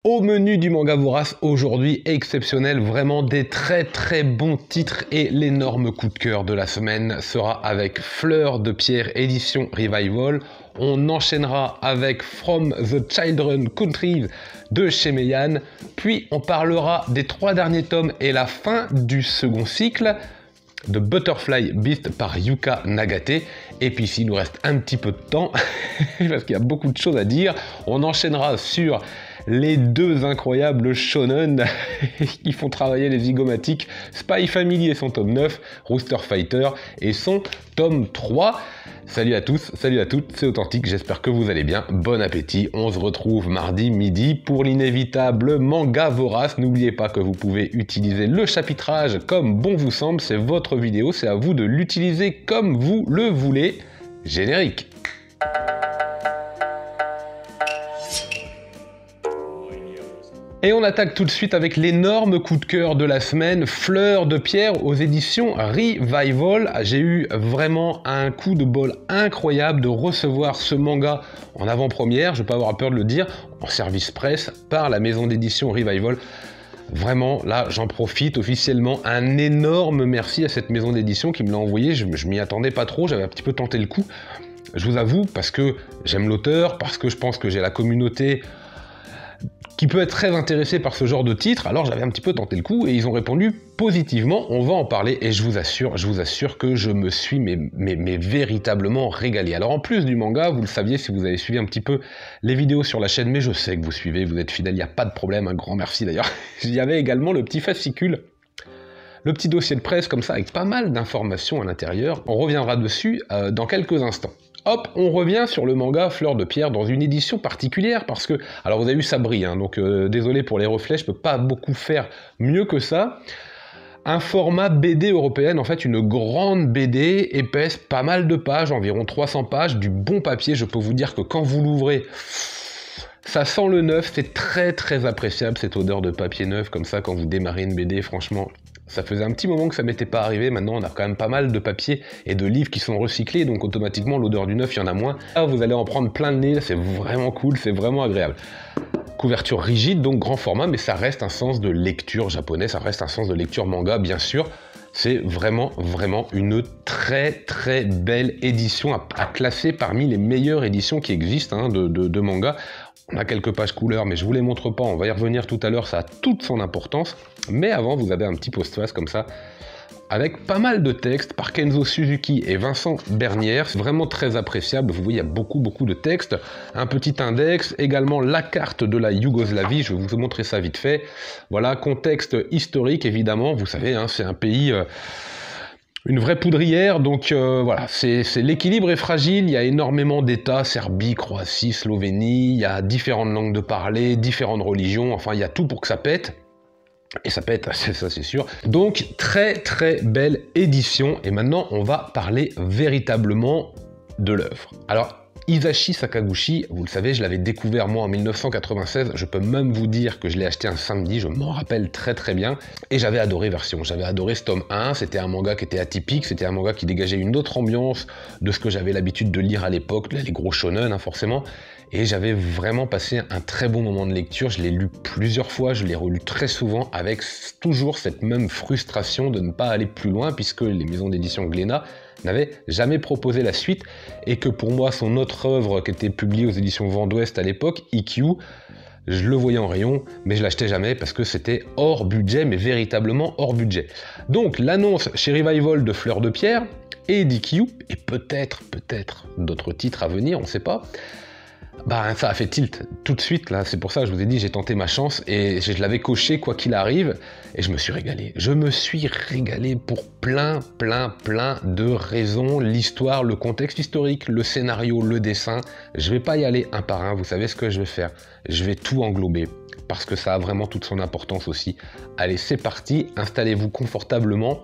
Au menu du Manga Vorace aujourd'hui, exceptionnel, vraiment des très bons titres et l'énorme coup de cœur de la semaine sera avec Fleur de Pierre édition Revival. On enchaînera avec From the Children Countries de chez Meian, puis on parlera des 3 derniers tomes et la fin du second cycle de Butterfly Beast par Yuka Nagate. Et puis s'il nous reste un petit peu de temps, parce qu'il y a beaucoup de choses à dire, on enchaînera sur les 2 incroyables shonen qui font travailler les zygomatiques, Spy Family et son tome 9, Rooster Fighter et son tome 3. Salut à tous, salut à toutes, c'est Authentique, j'espère que vous allez bien, bon appétit, on se retrouve mardi midi pour l'inévitable Manga Vorace. N'oubliez pas que vous pouvez utiliser le chapitrage comme bon vous semble, c'est votre vidéo, c'est à vous de l'utiliser comme vous le voulez. Générique. Et on attaque tout de suite avec l'énorme coup de cœur de la semaine, Fleur de Pierre aux éditions Revival. J'ai eu vraiment un coup de bol incroyable de recevoir ce manga en avant-première, je ne vais pas avoir peur de le dire, en service presse par la maison d'édition Revival. Vraiment, là, j'en profite officiellement. Un énorme merci à cette maison d'édition qui me l'a envoyé. Je m'y attendais pas trop, j'avais un petit peu tenté le coup. Je vous avoue, parce que j'aime l'auteur, parce que je pense que j'ai la communauté qui peut être très intéressé par ce genre de titre, alors j'avais un petit peu tenté le coup et ils ont répondu positivement, on va en parler et je vous assure que je me suis mais véritablement régalé. Alors en plus du manga, vous le saviez si vous avez suivi un petit peu les vidéos sur la chaîne, mais je sais que vous suivez, vous êtes fidèles, il n'y a pas de problème, un grand merci d'ailleurs. Il y avait également le petit fascicule, le petit dossier de presse comme ça avec pas mal d'informations à l'intérieur, on reviendra dessus dans quelques instants. Hop, on revient sur le manga Fleur de Pierre dans une édition particulière parce que, alors vous avez vu ça brille, hein, donc désolé pour les reflets, je peux pas beaucoup faire mieux que ça. Un format BD européenne, en fait une grande BD épaisse, pas mal de pages, environ 300 pages, du bon papier, je peux vous dire que quand vous l'ouvrez, ça sent le neuf, c'est très appréciable cette odeur de papier neuf comme ça quand vous démarrez une BD, franchement. Ça faisait un petit moment que ça m'était pas arrivé, maintenant on a quand même pas mal de papiers et de livres qui sont recyclés, donc automatiquement l'odeur du neuf, il y en a moins. Là, vous allez en prendre plein le nez, c'est vraiment cool, c'est vraiment agréable. Couverture rigide, donc grand format, mais ça reste un sens de lecture japonais, ça reste un sens de lecture manga, bien sûr. C'est vraiment une très belle édition à classer parmi les meilleures éditions qui existent hein, de manga. On a quelques pages couleurs, mais je vous les montre pas, on va y revenir tout à l'heure, ça a toute son importance. Mais avant, vous avez un petit postface comme ça, avec pas mal de textes par Kenzo Suzuki et Vincent Bernière. C'est vraiment très appréciable, vous voyez, il y a beaucoup de textes. Un petit index, également la carte de la Yougoslavie, je vais vous montrer ça vite fait. Voilà, contexte historique évidemment, vous savez, hein, c'est un pays... une vraie poudrière, donc voilà, l'équilibre est fragile, il y a énormément d'États, Serbie, Croatie, Slovénie, il y a différentes langues de parler, différentes religions, enfin il y a tout pour que ça pète. Et ça pète, ça c'est sûr. Donc très belle édition, et maintenant on va parler véritablement de l'œuvre. Alors, Hisashi Sakaguchi, vous le savez, je l'avais découvert moi en 1996, je peux même vous dire que je l'ai acheté un samedi, je m'en rappelle très bien, et j'avais adoré Version, j'avais adoré ce tome 1, c'était un manga qui était atypique, c'était un manga qui dégageait une autre ambiance de ce que j'avais l'habitude de lire à l'époque, les gros shonen hein, forcément, et j'avais vraiment passé un très bon moment de lecture, je l'ai lu plusieurs fois, je l'ai relu très souvent, avec toujours cette même frustration de ne pas aller plus loin, puisque les maisons d'édition Glénat n'avait jamais proposé la suite, et que pour moi son autre œuvre qui était publiée aux éditions Vent d'Ouest à l'époque, EQ, je le voyais en rayon, mais je l'achetais jamais parce que c'était hors budget, mais véritablement hors budget. Donc l'annonce chez Revival de Fleur de Pierre, et d'EQ, et peut-être d'autres titres à venir, on ne sait pas, bah ça a fait tilt tout de suite là, c'est pour ça que je vous ai dit j'ai tenté ma chance et je l'avais coché quoi qu'il arrive et je me suis régalé. Je me suis régalé pour plein de raisons, l'histoire, le contexte historique, le scénario, le dessin. Je vais pas y aller un par un, vous savez ce que je vais faire, je vais tout englober parce que ça a vraiment toute son importance aussi. Allez, c'est parti, installez-vous confortablement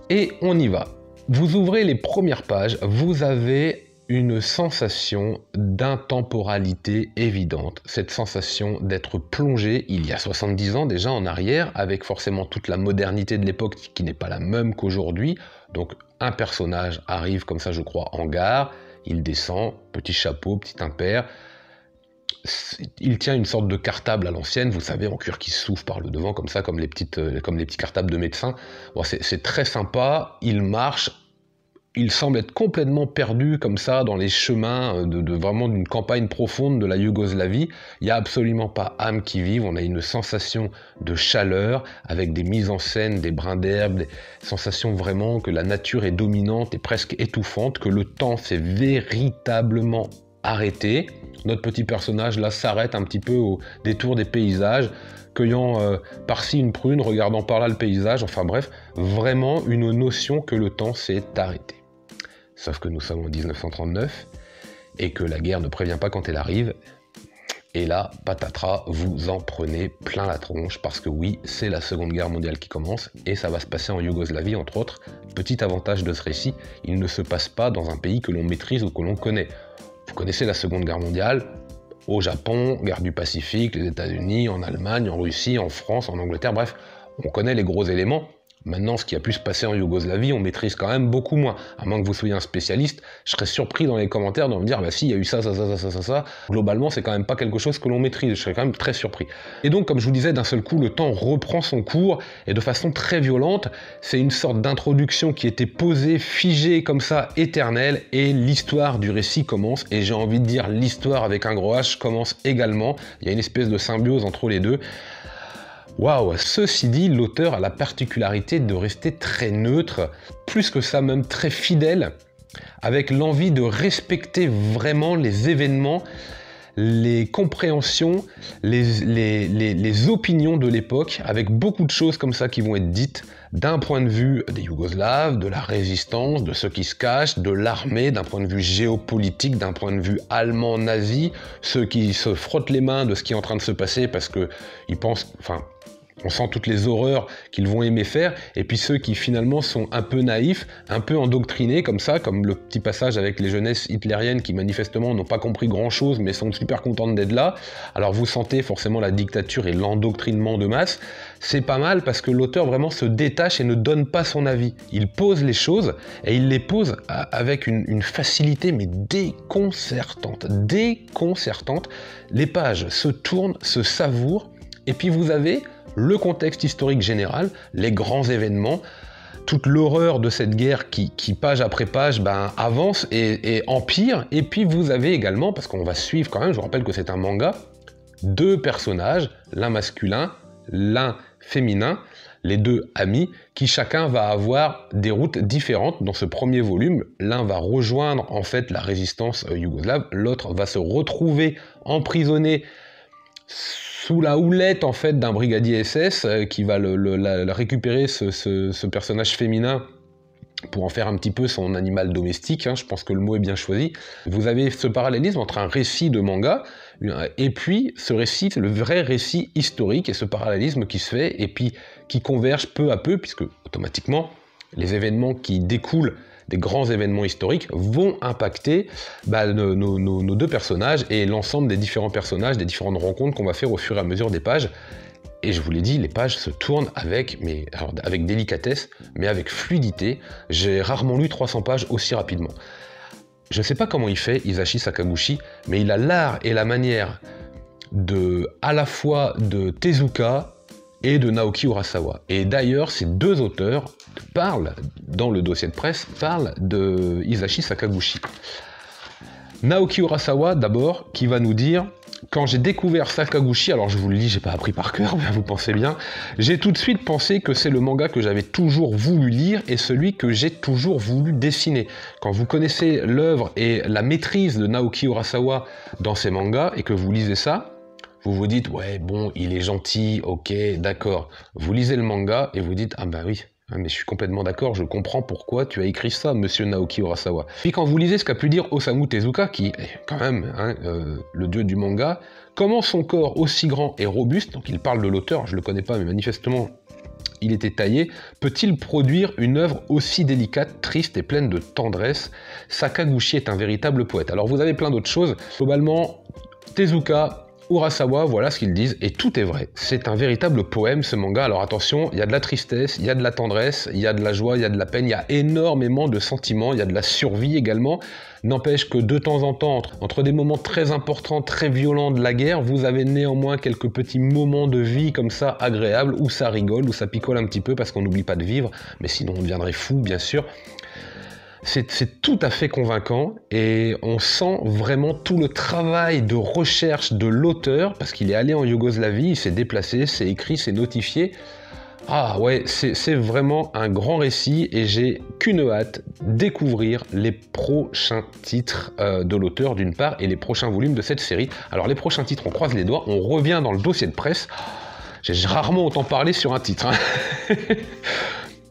et on y va. Vous ouvrez les premières pages, vous avez une sensation d'intemporalité évidente, cette sensation d'être plongé il y a 70 ans déjà en arrière, avec forcément toute la modernité de l'époque qui n'est pas la même qu'aujourd'hui. Donc un personnage arrive comme ça je crois en gare, il descend, petit chapeau, petit impair, il tient une sorte de cartable à l'ancienne, vous savez, en cuir qui s'ouvre par le devant, comme ça, comme les petits cartables de médecins. Bon, c'est très sympa, il marche, il semble être complètement perdu comme ça dans les chemins vraiment d'une campagne profonde de la Yougoslavie. Il n'y a absolument pas âme qui vive, on a une sensation de chaleur avec des mises en scène, des brins d'herbe, des sensations vraiment que la nature est dominante et presque étouffante, que le temps s'est véritablement arrêté. Notre petit personnage là s'arrête un petit peu au détour des paysages, cueillant par-ci une prune, regardant par là le paysage, enfin bref, vraiment une notion que le temps s'est arrêté. Sauf que nous sommes en 1939 et que la guerre ne prévient pas quand elle arrive. Et là, patatras, vous en prenez plein la tronche parce que oui, c'est la Seconde Guerre mondiale qui commence et ça va se passer en Yougoslavie, entre autres. Petit avantage de ce récit, il ne se passe pas dans un pays que l'on maîtrise ou que l'on connaît. Vous connaissez la Seconde Guerre mondiale, au Japon, guerre du Pacifique, les États-Unis, en Allemagne, en Russie, en France, en Angleterre, bref, on connaît les gros éléments. Maintenant, ce qui a pu se passer en Yougoslavie, on maîtrise quand même beaucoup moins. À moins que vous soyez un spécialiste, je serais surpris dans les commentaires de me dire « bah si, il y a eu ça. Globalement, c'est quand même pas quelque chose que l'on maîtrise. » Je serais quand même très surpris. Et donc, comme je vous disais, d'un seul coup, le temps reprend son cours et de façon très violente. C'est une sorte d'introduction qui était posée, figée comme ça, éternelle, et l'histoire du récit commence. Et j'ai envie de dire l'histoire avec un gros H commence également. Il y a une espèce de symbiose entre les deux. Waouh! Ceci dit, l'auteur a la particularité de rester très neutre, plus que ça même très fidèle, avec l'envie de respecter vraiment les événements, les compréhensions, les opinions de l'époque, avec beaucoup de choses comme ça qui vont être dites d'un point de vue des Yougoslaves, de la résistance, de ceux qui se cachent, de l'armée, d'un point de vue géopolitique, d'un point de vue allemand-nazi, ceux qui se frottent les mains de ce qui est en train de se passer parce qu'ils pensent... On sent toutes les horreurs qu'ils vont aimer faire, et puis ceux qui finalement sont un peu naïfs, un peu endoctrinés comme ça, comme le petit passage avec les jeunesses hitlériennes qui manifestement n'ont pas compris grand-chose mais sont super contentes d'être là. Alors vous sentez forcément la dictature et l'endoctrinement de masse. C'est pas mal parce que l'auteur vraiment se détache et ne donne pas son avis. Il pose les choses et il les pose avec une facilité mais déconcertante. Les pages se tournent, se savourent, et puis vous avez le contexte historique général, les grands événements, toute l'horreur de cette guerre qui page après page, avance et empire. Et puis vous avez également, parce qu'on va suivre quand même, je vous rappelle que c'est un manga, deux personnages, l'un masculin, l'un féminin, les deux amis, qui chacun va avoir des routes différentes dans ce premier volume. L'un va rejoindre en fait la résistance yougoslave, l'autre va se retrouver emprisonné sous la houlette en fait d'un brigadier SS qui va récupérer ce personnage féminin pour en faire un petit peu son animal domestique, je pense que le mot est bien choisi. Vous avez ce parallélisme entre un récit de manga et puis ce récit, le vrai récit historique, et ce parallélisme qui se fait et puis qui converge peu à peu, puisque automatiquement les événements qui découlent des grands événements historiques vont impacter nos deux personnages et l'ensemble des différents personnages, des différentes rencontres qu'on va faire au fur et à mesure des pages. Et je vous l'ai dit, les pages se tournent avec délicatesse, mais avec fluidité. J'ai rarement lu 300 pages aussi rapidement. Je ne sais pas comment il fait, Hisashi Sakaguchi, mais il a l'art et la manière à la fois de Tezuka et de Naoki Urasawa. Et d'ailleurs, ces deux auteurs dans le dossier de presse, parlent de Hisashi Sakaguchi. Naoki Urasawa, d'abord, qui va nous dire « Quand j'ai découvert Sakaguchi, alors je vous le dis, j'ai pas appris par cœur, vous pensez bien, j'ai tout de suite pensé que c'est le manga que j'avais toujours voulu lire et celui que j'ai toujours voulu dessiner. » Quand vous connaissez l'œuvre et la maîtrise de Naoki Urasawa dans ses mangas et que vous lisez ça, vous vous dites « Ouais, bon, il est gentil, ok, d'accord. » Vous lisez le manga et vous dites « Ah ben oui, mais je suis complètement d'accord, je comprends pourquoi tu as écrit ça, monsieur Naoki Urasawa. » Puis quand vous lisez ce qu'a pu dire Osamu Tezuka, qui est quand même le dieu du manga, comment son corps aussi grand et robuste, donc il parle de l'auteur, je le connais pas, mais manifestement il était taillé, peut-il produire une œuvre aussi délicate, triste et pleine de tendresse? Sakaguchi est un véritable poète. Alors vous avez plein d'autres choses. Globalement, Tezuka, Urasawa, voilà ce qu'ils disent, et tout est vrai. C'est un véritable poème ce manga, alors attention, il y a de la tristesse, il y a de la tendresse, il y a de la joie, il y a de la peine, il y a énormément de sentiments, il y a de la survie également. N'empêche que de temps en temps, entre des moments très importants, très violents de la guerre, vous avez néanmoins quelques petits moments de vie comme ça agréables, où ça rigole, où ça picole un petit peu parce qu'on n'oublie pas de vivre, mais sinon on deviendrait fou bien sûr. C'est tout à fait convaincant et on sent vraiment tout le travail de recherche de l'auteur parce qu'il est allé en Yougoslavie, il s'est déplacé, c'est écrit, c'est notifié. Ah ouais, c'est vraiment un grand récit et j'ai qu'une hâte, découvrir les prochains titres de l'auteur d'une part et les prochains volumes de cette série. Alors les prochains titres, on croise les doigts, on revient dans le dossier de presse. J'ai rarement autant parlé sur un titre. Hein.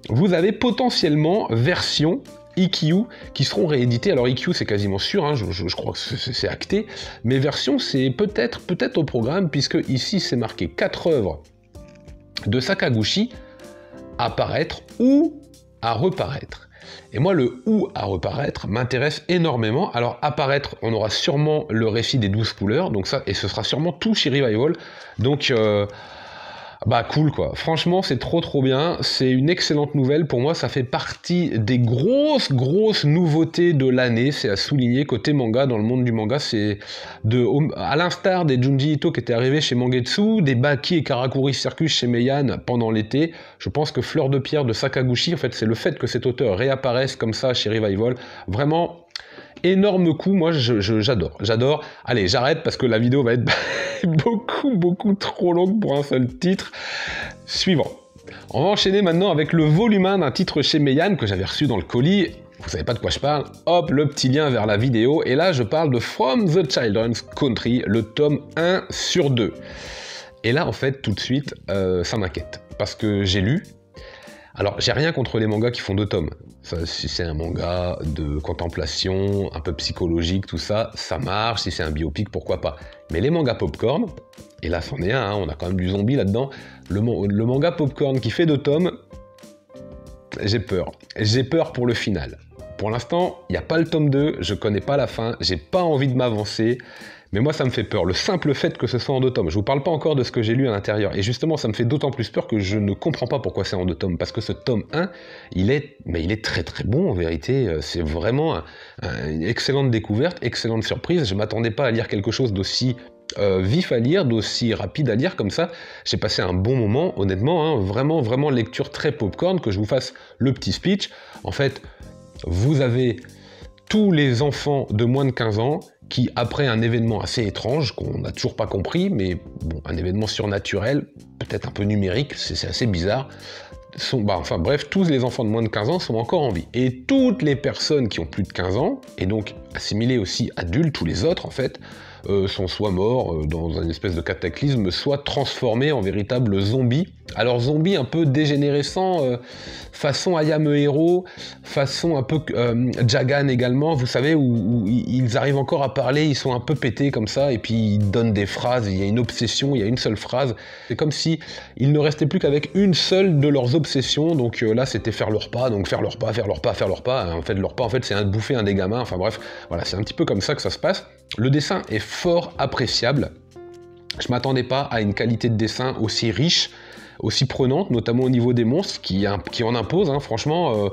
Vous avez potentiellement version Ikkyu qui seront réédités. Alors Ikkyu c'est quasiment sûr, hein, je crois que c'est acté, mais version c'est peut-être au programme puisque ici c'est marqué 4 œuvres de Sakaguchi à paraître ou à reparaître. Et moi le ou à reparaître m'intéresse énormément. Alors apparaître, on aura sûrement le récit des 12 couleurs, donc ça, et ce sera sûrement tout chez Revival, donc bah cool quoi, franchement c'est trop bien, c'est une excellente nouvelle, pour moi ça fait partie des grosses nouveautés de l'année, c'est à souligner côté manga, dans le monde du manga, c'est à l'instar des Junji Ito qui étaient arrivés chez Mangetsu, des Baki et Karakuri Circus chez Meian pendant l'été, je pense que Fleur de Pierre de Sakaguchi, en fait c'est le fait que cet auteur réapparaisse comme ça chez Revival, vraiment énorme coup, moi j'adore. Allez, j'arrête parce que la vidéo va être beaucoup trop longue pour un seul titre. Suivant. On va enchaîner maintenant avec le volume 1 d'un titre chez Meian que j'avais reçu dans le colis. Vous savez pas de quoi je parle? Hop, le petit lien vers la vidéo. Et là, je parle de From the Children's Country, le tome 1 sur 2. Et là, en fait, tout de suite, ça m'inquiète. Parce que j'ai lu. Alors, j'ai rien contre les mangas qui font 2 tomes. Ça, si c'est un manga de contemplation, un peu psychologique, tout ça, ça marche. Si c'est un biopic, pourquoi pas. Mais les mangas popcorn, et là c'en est un, hein, on a quand même du zombie là-dedans, le manga popcorn qui fait 2 tomes, j'ai peur. J'ai peur pour le final. Pour l'instant, il n'y a pas le tome 2, je connais pas la fin, j'ai pas envie de m'avancer. Mais moi, ça me fait peur. Le simple fait que ce soit en 2 tomes. Je vous parle pas encore de ce que j'ai lu à l'intérieur. Et justement, ça me fait d'autant plus peur que je ne comprends pas pourquoi c'est en 2 tomes. Parce que ce tome 1, il est très bon en vérité. C'est vraiment une excellente découverte, excellente surprise. Je m'attendais pas à lire quelque chose d'aussi vif à lire, d'aussi rapide à lire comme ça. J'ai passé un bon moment, honnêtement. Hein, vraiment lecture très popcorn. Que je vous fasse le petit speech. En fait, vous avez tous les enfants de moins de 15 ans qui, après un événement assez étrange, qu'on n'a toujours pas compris, mais bon, un événement surnaturel, peut-être un peu numérique, c'est assez bizarre, enfin bref, tous les enfants de moins de 15 ans sont encore en vie. Et toutes les personnes qui ont plus de 15 ans, et donc assimilées aussi adultes, tous les autres en fait, sont soit morts dans une espèce de cataclysme, soit transformés en véritables zombies. Alors zombies un peu dégénérescents, façon Ayame Hero, façon un peu Jagan également, vous savez, où ils arrivent encore à parler, ils sont un peu pétés comme ça, et puis ils donnent des phrases, il y a une obsession, il y a une seule phrase. C'est comme si il ne restait plus qu'avec une seule de leurs obsessions, donc là c'était faire le repas, donc faire le repas. En fait, le repas, en fait, c'est bouffer un des gamins, enfin bref, voilà, c'est un petit peu comme ça que ça se passe. Le dessin est fort appréciable. Je m'attendais pas à une qualité de dessin aussi riche, aussi prenante, notamment au niveau des monstres, qui en impose, hein, franchement.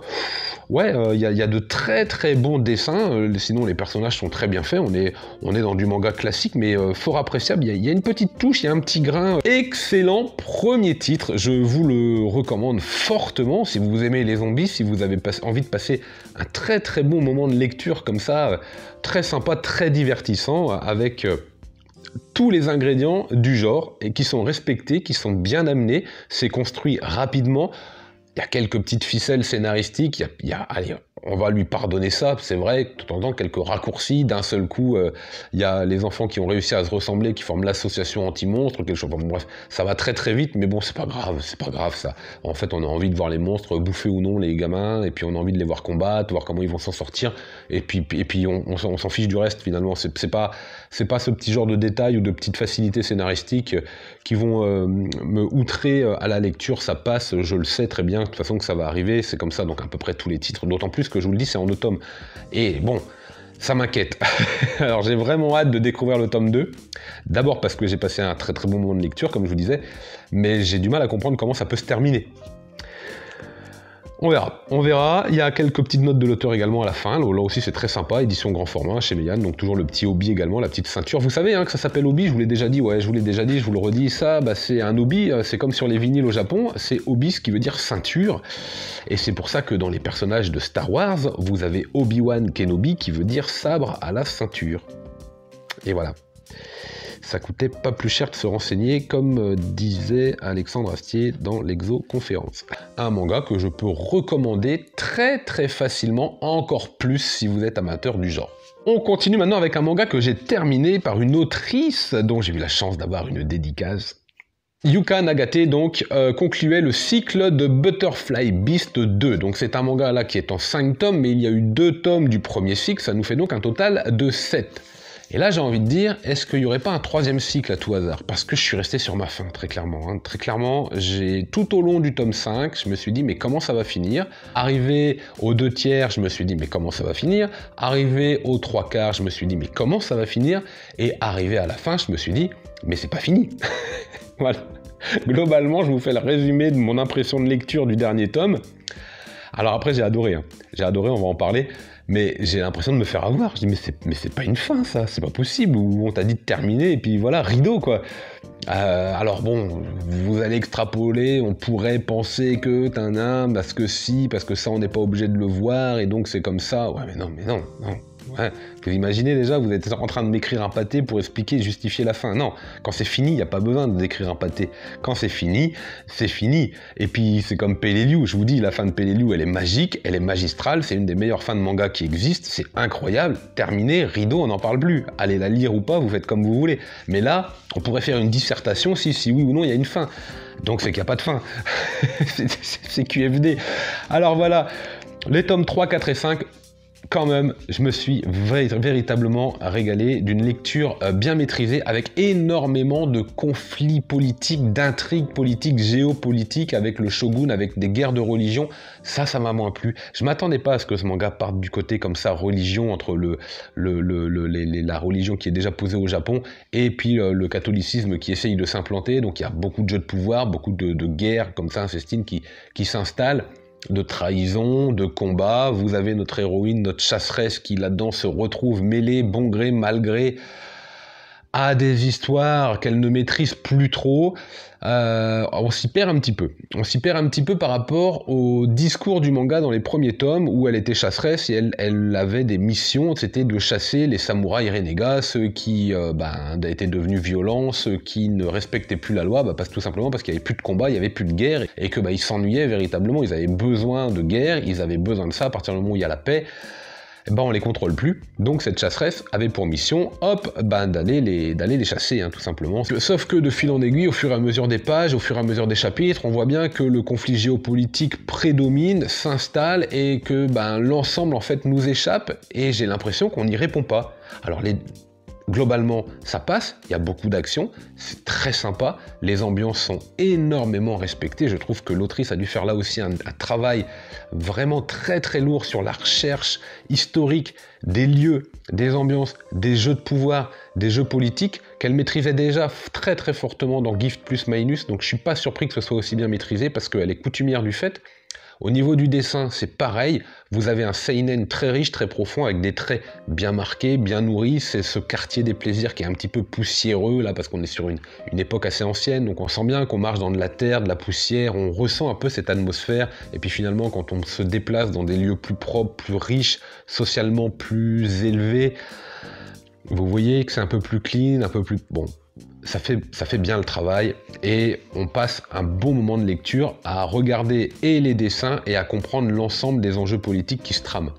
Ouais, il y a de très bons dessins, sinon les personnages sont très bien faits, on est dans du manga classique, mais fort appréciable, il y a une petite touche, il y a un petit grain. Excellent premier titre, je vous le recommande fortement, si vous aimez les zombies, si vous avez envie de passer un très bon moment de lecture comme ça, très sympa, très divertissant, avec tous les ingrédients du genre, et qui sont respectés, qui sont bien amenés, c'est construit rapidement. Il y a quelques petites ficelles scénaristiques, allez, on va lui pardonner ça, c'est vrai, de temps en temps, quelques raccourcis, d'un seul coup, il y a les enfants qui ont réussi à se ressembler, qui forment l'association anti-monstres, quelque chose, bon, bref, ça va très vite, mais bon, c'est pas grave ça. En fait, on a envie de voir les monstres bouffer ou non les gamins, et puis on a envie de les voir combattre, voir comment ils vont s'en sortir, et puis on s'en fiche du reste, finalement, c'est pas ce petit genre de détails ou de petites facilités scénaristiques qui vont me outrer à la lecture, ça passe, je le sais très bien, de toute façon que ça va arriver, c'est comme ça, donc à peu près tous les titres, d'autant plus que je vous le dis, c'est en 2 tomes. Et bon, Ça m'inquiète. Alors j'ai vraiment hâte de découvrir le tome 2. D'abord parce que j'ai passé un très très bon moment de lecture, comme je vous disais, mais j'ai du mal à comprendre comment ça peut se terminer. On verra. Il y a quelques petites notes de l'auteur également à la fin. Là aussi, c'est très sympa. Édition grand format chez Meian. Donc, toujours le petit obi également, la petite ceinture. Vous savez que ça s'appelle obi. Je vous l'ai déjà dit. Ouais, je vous l'ai déjà dit. Je vous le redis. Ça, c'est un obi. C'est comme sur les vinyles au Japon. C'est obi, ce qui veut dire ceinture. Et c'est pour ça que dans les personnages de Star Wars, vous avez Obi-Wan Kenobi qui veut dire sabre à la ceinture. Et voilà. Ça coûtait pas plus cher de se renseigner, comme disait Alexandre Astier dans l'Exo-conférence. Un manga que je peux recommander très très facilement, encore plus si vous êtes amateur du genre. On continue maintenant avec un manga que j'ai terminé par une autrice dont j'ai eu la chance d'avoir une dédicace. Yuka Nagate concluait le cycle de Butterfly Beast 2. Donc c'est un manga là qui est en 5 tomes, mais il y a eu 2 tomes du premier cycle, ça nous fait donc un total de 7. Et là, j'ai envie de dire, est-ce qu'il n'y aurait pas un 3e cycle à tout hasard? Parce que je suis resté sur ma faim, très clairement. Très clairement, tout au long du tome 5, je me suis dit, mais comment ça va finir? Arrivé aux 2 tiers, je me suis dit, mais comment ça va finir? Arrivé aux 3 quarts, je me suis dit, mais comment ça va finir? Et arrivé à la fin, je me suis dit, mais c'est pas fini. Voilà. Globalement, je vous fais le résumé de mon impression de lecture du dernier tome. Alors après, j'ai adoré. J'ai adoré, on va en parler. Mais j'ai l'impression de me faire avoir. Je dis, mais c'est pas une fin, ça, c'est pas possible. Ou on t'a dit de terminer, et puis voilà, rideau, quoi. Alors bon, vous allez extrapoler, on pourrait penser que parce que si, parce que ça, on n'est pas obligé de le voir, et donc c'est comme ça. Ouais, mais non. Ouais. Vous imaginez déjà, vous êtes en train de m'écrire un pâté pour expliquer et justifier la fin. Non, quand c'est fini, il n'y a pas besoin d'écrire un pâté. Quand c'est fini, c'est fini. Et puis c'est comme Peleliu, je vous dis, la fin de Peleliu, elle est magique, elle est magistrale, c'est une des meilleures fins de manga qui existent, c'est incroyable. Terminé, rideau, on n'en parle plus. Allez la lire ou pas, vous faites comme vous voulez. Mais là, on pourrait faire une dissertation si oui ou non il y a une fin. Donc c'est qu'il n'y a pas de fin. C'est QFD. Alors voilà, les tomes 3, 4 et 5... Quand même, je me suis véritablement régalé d'une lecture bien maîtrisée avec énormément de conflits politiques, d'intrigues politiques, géopolitiques avec le shogun, avec des guerres de religion. Ça m'a moins plu. Je m'attendais pas à ce que ce manga parte du côté comme ça, religion, entre la religion qui est déjà posée au Japon et puis le catholicisme qui essaye de s'implanter. Donc il y a beaucoup de jeux de pouvoir, beaucoup de guerres comme ça incestines qui s'installent. De trahison, de combat, vous avez notre héroïne, notre chasseresse qui là-dedans se retrouve mêlée, bon gré, mal gré, à des histoires qu'elle ne maîtrise plus trop. On s'y perd un petit peu. On s'y perd un petit peu par rapport au discours du manga dans les premiers tomes où elle était chasseresse et elle avait des missions, c'était de chasser les samouraïs renégats, ceux qui étaient devenus violents, ceux qui ne respectaient plus la loi, tout simplement parce qu'il n'y avait plus de combat, il n'y avait plus de guerre et que ils s'ennuyaient véritablement, ils avaient besoin de guerre, ils avaient besoin de ça à partir du moment où il y a la paix. On les contrôle plus, donc cette chasseresse avait pour mission, d'aller les chasser, tout simplement. Sauf que de fil en aiguille, au fur et à mesure des pages, au fur et à mesure des chapitres, on voit bien que le conflit géopolitique prédomine, s'installe, et que l'ensemble en fait nous échappe, et j'ai l'impression qu'on n'y répond pas. Alors globalement, ça passe, il y a beaucoup d'actions, c'est très sympa, les ambiances sont énormément respectées, je trouve que l'autrice a dû faire là aussi un travail vraiment très très lourd sur la recherche historique des lieux, des ambiances, des jeux de pouvoir, des jeux politiques, qu'elle maîtrisait déjà très très fortement dans Gift plus Minus, donc je suis pas surpris que ce soit aussi bien maîtrisé, parce qu'elle est coutumière du fait. Au niveau du dessin, c'est pareil, vous avez un seinen très riche, très profond, avec des traits bien marqués, bien nourris, c'est ce quartier des plaisirs qui est un petit peu poussiéreux, là, parce qu'on est sur une époque assez ancienne, donc on sent bien qu'on marche dans de la terre, de la poussière, on ressent un peu cette atmosphère, et puis finalement, quand on se déplace dans des lieux plus propres, plus riches, socialement plus élevés, vous voyez que c'est un peu plus clean, un peu plus... Bon, ça fait bien le travail et on passe un bon moment de lecture à regarder et les dessins et à comprendre l'ensemble des enjeux politiques qui se trament.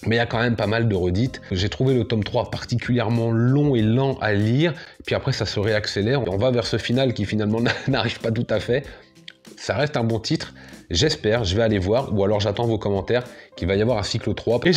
Mais il y a quand même pas mal de redites. J'ai trouvé le tome 3 particulièrement long et lent à lire, puis après ça se réaccélère. On va vers ce final qui finalement n'arrive pas tout à fait. Ça reste un bon titre, j'espère, je vais aller voir, ou alors j'attends vos commentaires, qu'il va y avoir un cycle 3. Et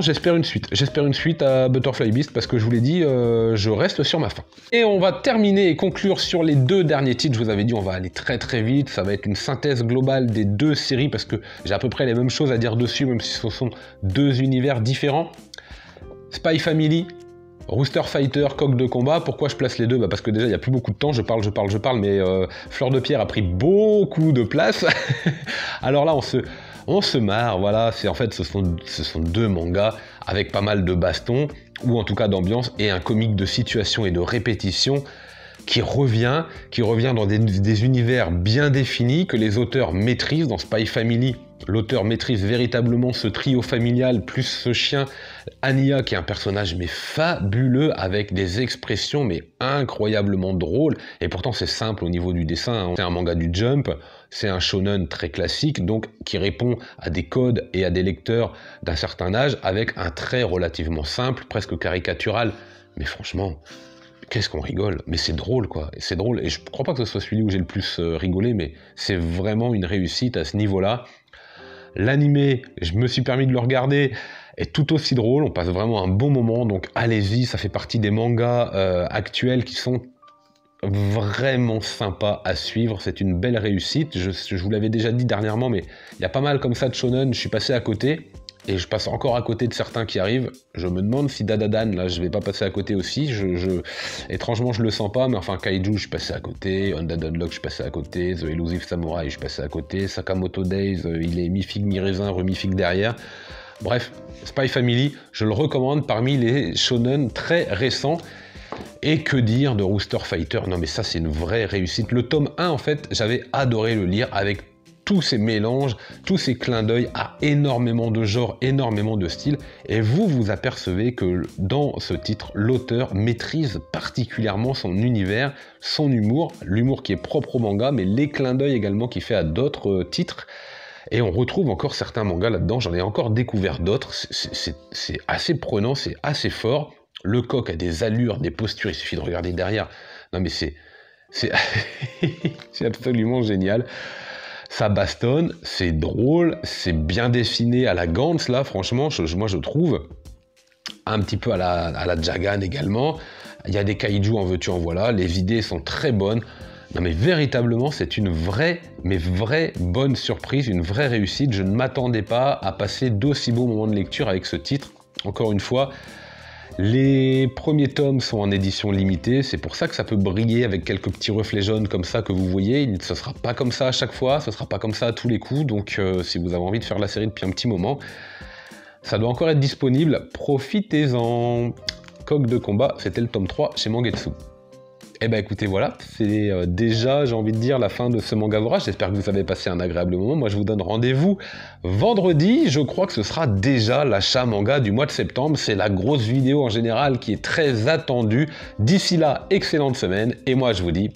j'espère une suite. J'espère une suite à Butterfly Beast, parce que je vous l'ai dit, je reste sur ma faim. Et on va terminer et conclure sur les 2 derniers titres, je vous avais dit, on va aller très très vite, ça va être une synthèse globale des 2 séries, parce que j'ai à peu près les mêmes choses à dire dessus, même si ce sont 2 univers différents. Spy Family, Rooster Fighter, Coq de combat. Pourquoi je place les deux? Parce que déjà, il n'y a plus beaucoup de temps, je parle, mais Fleur de Pierre a pris beaucoup de place. Alors là, on se marre, voilà. En fait, ce sont deux mangas avec pas mal de bastons, ou en tout cas d'ambiance, et un comique de situation et de répétition qui revient dans des univers bien définis que les auteurs maîtrisent. Dans Spy Family, l'auteur maîtrise véritablement ce trio familial, plus ce chien, Anya, qui est un personnage mais fabuleux, avec des expressions mais incroyablement drôles, et pourtant c'est simple au niveau du dessin, hein. C'est un manga du Jump, c'est un shonen très classique, donc qui répond à des codes et à des lecteurs d'un certain âge, avec un trait relativement simple, presque caricatural, mais franchement... Qu'est-ce qu'on rigole, mais c'est drôle quoi, c'est drôle, et je crois pas que ce soit celui où j'ai le plus rigolé, mais c'est vraiment une réussite à ce niveau-là. L'animé, je me suis permis de le regarder, est tout aussi drôle, on passe vraiment un bon moment, donc allez-y, ça fait partie des mangas actuels qui sont vraiment sympas à suivre, c'est une belle réussite, je vous l'avais déjà dit dernièrement, mais il y a pas mal comme ça de shonen, je suis passé à côté, et je passe encore à côté de certains qui arrivent. Je me demande si Dadadan, là, je vais pas passer à côté aussi. Étrangement, je le sens pas, mais enfin, Kaiju, je suis passé à côté. Undead Unlock, je suis passé à côté. The Elusive Samurai, je suis passé à côté. Sakamoto Days, il est mi-figue, mi-raisin, remi-figue derrière. Bref, Spy Family, je le recommande parmi les shonen très récents. Et que dire de Rooster Fighter? Non, mais ça, c'est une vraie réussite. Le tome 1, en fait, j'avais adoré le lire avec tous ces mélanges, tous ces clins d'œil à énormément de genres, énormément de styles, et vous apercevez que dans ce titre, l'auteur maîtrise particulièrement son univers, son humour, l'humour qui est propre au manga, mais les clins d'œil également qu'il fait à d'autres titres, et on retrouve encore certains mangas là-dedans, j'en ai encore découvert d'autres, c'est assez prenant, c'est assez fort, le coq a des allures, des postures, il suffit de regarder derrière, non mais c'est c'est absolument génial. Ça bastonne, c'est drôle, c'est bien dessiné à la Gantz, là, franchement, moi je trouve. Un petit peu à la Jagan également. Il y a des kaiju en veux-tu en voilà, les idées sont très bonnes. Non mais véritablement, c'est une vraie bonne surprise, une vraie réussite. Je ne m'attendais pas à passer d'aussi beaux moments de lecture avec ce titre. Encore une fois, les premiers tomes sont en édition limitée, c'est pour ça que ça peut briller avec quelques petits reflets jaunes comme ça que vous voyez. Ce ne sera pas comme ça à chaque fois, ce ne sera pas comme ça à tous les coups, donc si vous avez envie de faire la série depuis un petit moment, ça doit encore être disponible, profitez-en. Coq de combat, c'était le tome 3 chez Mangetsu. Et bah écoutez, voilà, c'est déjà, j'ai envie de dire, la fin de ce Mangavora. J'espère que vous avez passé un agréable moment. Moi, je vous donne rendez-vous vendredi. Je crois que ce sera déjà l'achat manga du mois de septembre. C'est la grosse vidéo en général qui est très attendue. D'ici là, excellente semaine. Et moi, je vous dis...